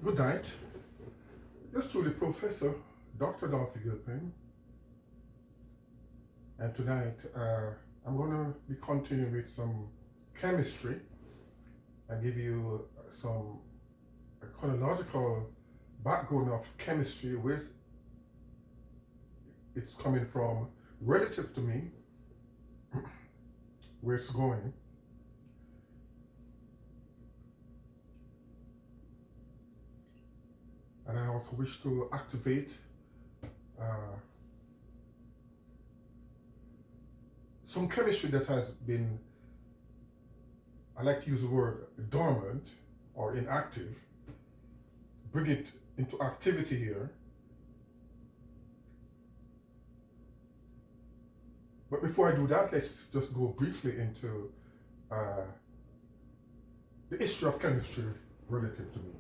Good night. Yours truly, Professor Dr. Dolphy Gilpin, and tonight I'm going to be continuing with some chemistry and give you some chronological background of chemistry, where it's coming from, relative to me, where it's going. And I also wish to activate some chemistry that has been, I like to use the word dormant or inactive, bring it into activity here. But before I do that, let's just go briefly into the history of chemistry relative to me.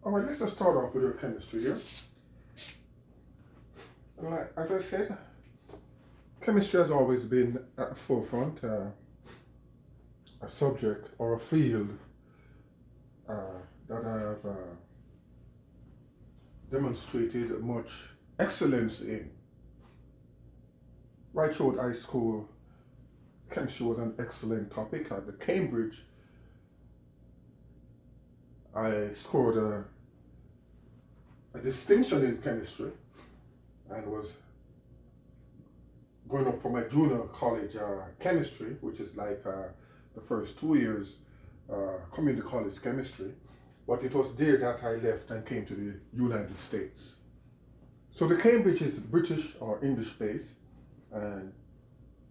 All right, let's just start off with our chemistry here. And as I said, chemistry has always been at the forefront, a subject or a field that I have demonstrated much excellence in. Right throughout high school, chemistry was an excellent topic. At the Cambridge, I scored a distinction in chemistry and was going up for my junior college chemistry, which is like the first 2 years community college chemistry. But it was there that I left and came to the United States. So the Cambridge is British or English based, and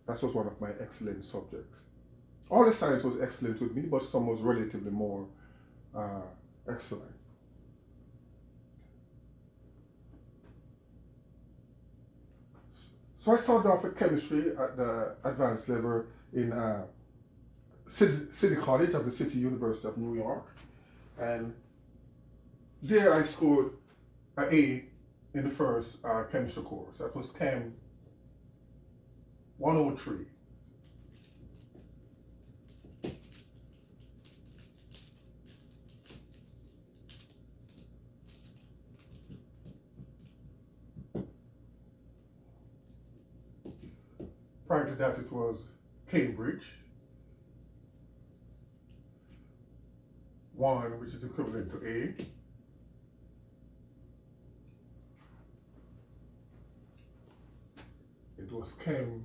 that was one of my excellent subjects. All the science was excellent with me, but some was relatively more excellent. So I started off with chemistry at the advanced level in City College of the City University of New York, and there I scored an A in the first chemistry course. That was Chem 103. Prior to that, it was Cambridge 1, which is equivalent to A. It was Chem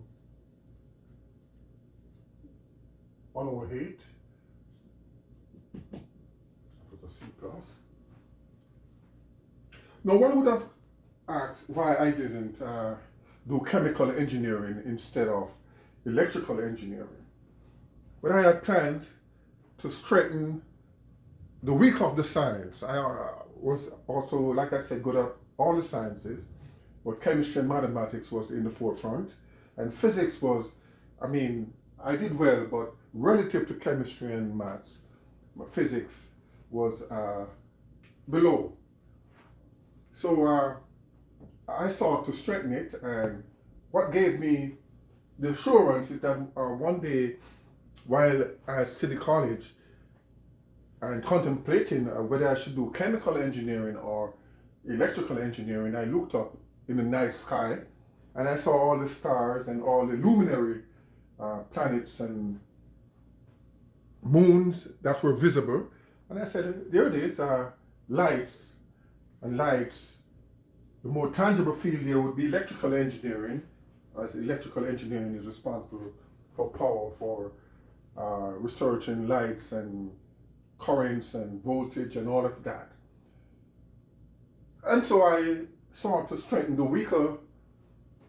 108. That was a C plus. Now, one would have asked why I didn't do chemical engineering instead of electrical engineering. But I had plans to strengthen the weak of the science. I was also, like I said, good at all the sciences, but chemistry and mathematics was in the forefront. And physics was, I did well, but relative to chemistry and maths, physics was below. So I sought to strengthen it, and what gave me the assurance is that one day, while at City College and contemplating whether I should do chemical engineering or electrical engineering, I looked up in the night sky and I saw all the stars and all the luminary planets and moons that were visible, and I said, there it is, lights and lights, the more tangible field here would be electrical engineering, as electrical engineering is responsible for power, for research in lights and currents and voltage and all of that. And so I sought to strengthen the weaker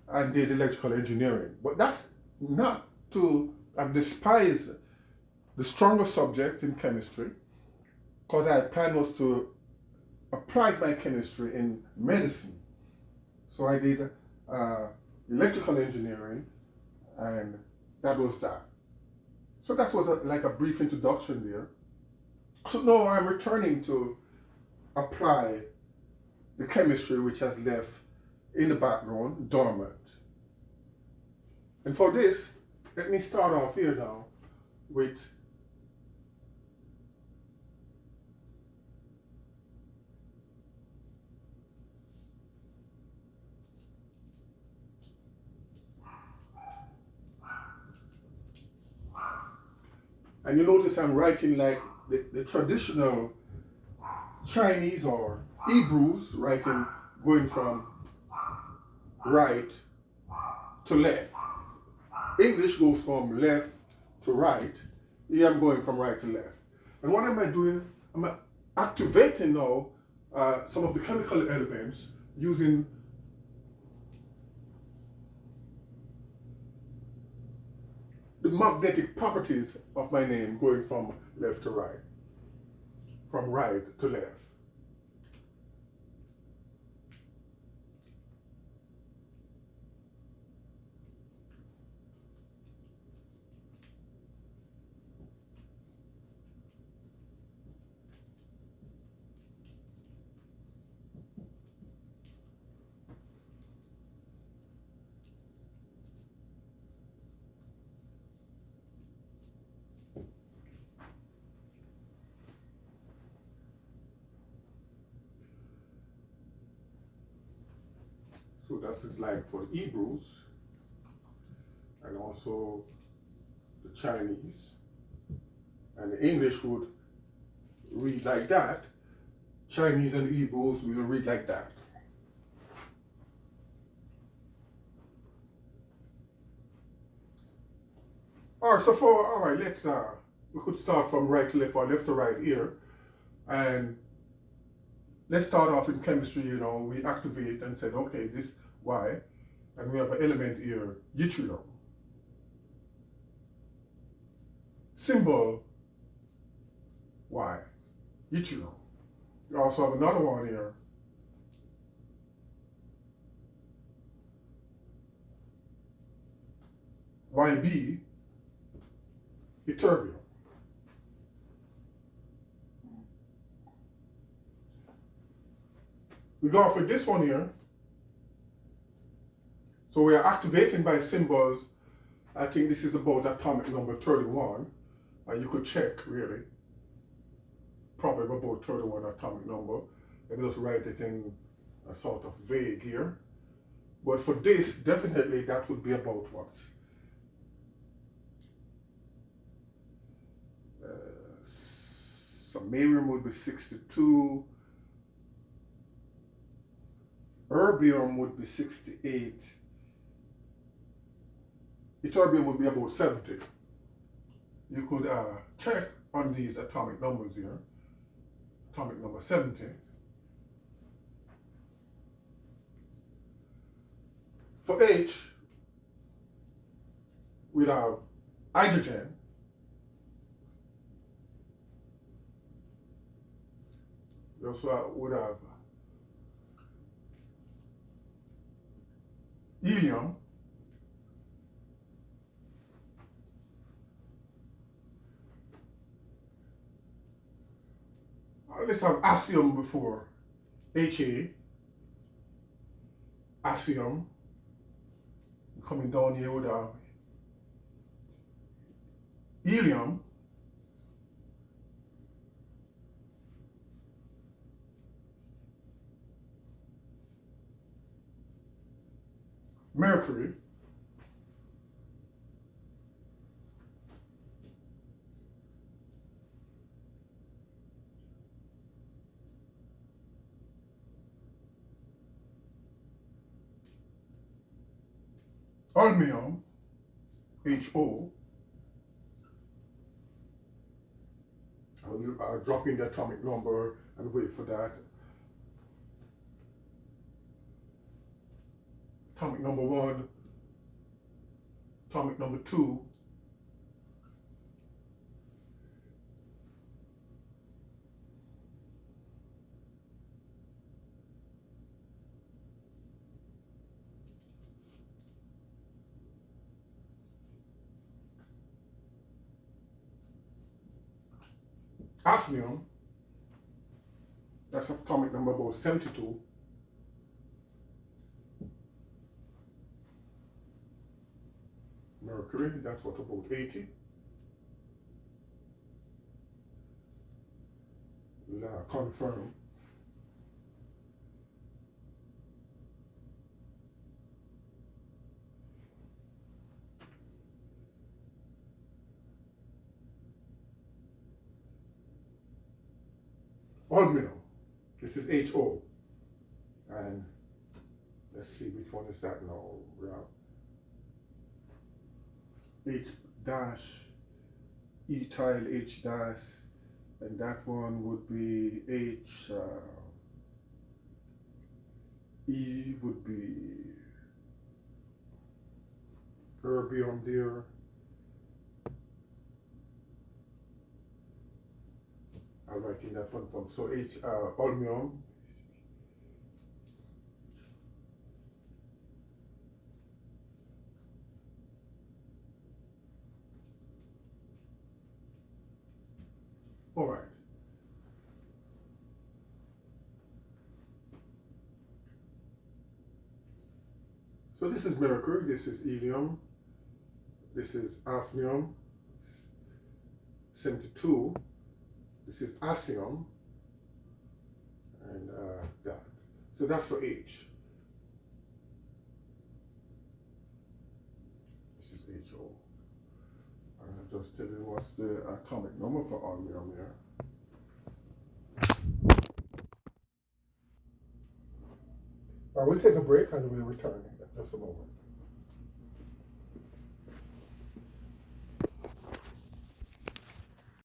and did electrical engineering. But that's not to despise the stronger subject in chemistry, because I plan was to apply my chemistry in medicine. So I did electrical engineering, and that was that. So that was like a brief introduction there. So now I'm returning to apply the chemistry which has left in the background dormant. And for this, let me start off here now with and you notice I'm writing like the traditional Chinese or Hebrews writing, going from right to left. English goes from left to right. Here I'm going from right to left. And what am I doing? I'm activating now some of the chemical elements using the magnetic properties of my name, going from left to right, from right to left. So that's just like for the Hebrews and also the Chinese. And the English would read like that. Chinese and Hebrews will read like that. All right, let's we could start from right to left or left to right here. And let's start off in chemistry, we activate and said, okay, this Y, and we have an element here, yttrium. Symbol Y, yttrium. We also have another one here, YB, ytterbium. We go for this one here. So we are activating by symbols. I think this is about atomic number 31. You could check, really. Probably about 31 atomic number. Let me just write it in a sort of vague here. But for this, definitely that would be about what? Samarium would be 62. Erbium would be 68. Ytterbium would be about 70. You could check on these atomic numbers here. Atomic number 70. For H, we'd have hydrogen. We also would have helium. Let's have acium before HA. Acium. Coming down here with helium. Mercury. Holmium, HO. I'll drop in the atomic number and wait for that. Atomic number 1, atomic number 2, hafnium, that's atomic number about 72. Mercury, that's what, about 80. Confirm. Aluminum, this is HO. And let's see which one is that now. We have H dash, ethyl H dash, and that one would be H, E would be erbium there. I'll write in that one form. So H, holmium. All right. So this is mercury, this is helium, this is hafnium, 72, this is acium, and that. So that's for H. This is HO. And I'll just tell you what's the atomic number for holmium here. I will take a break and we'll return in just a moment.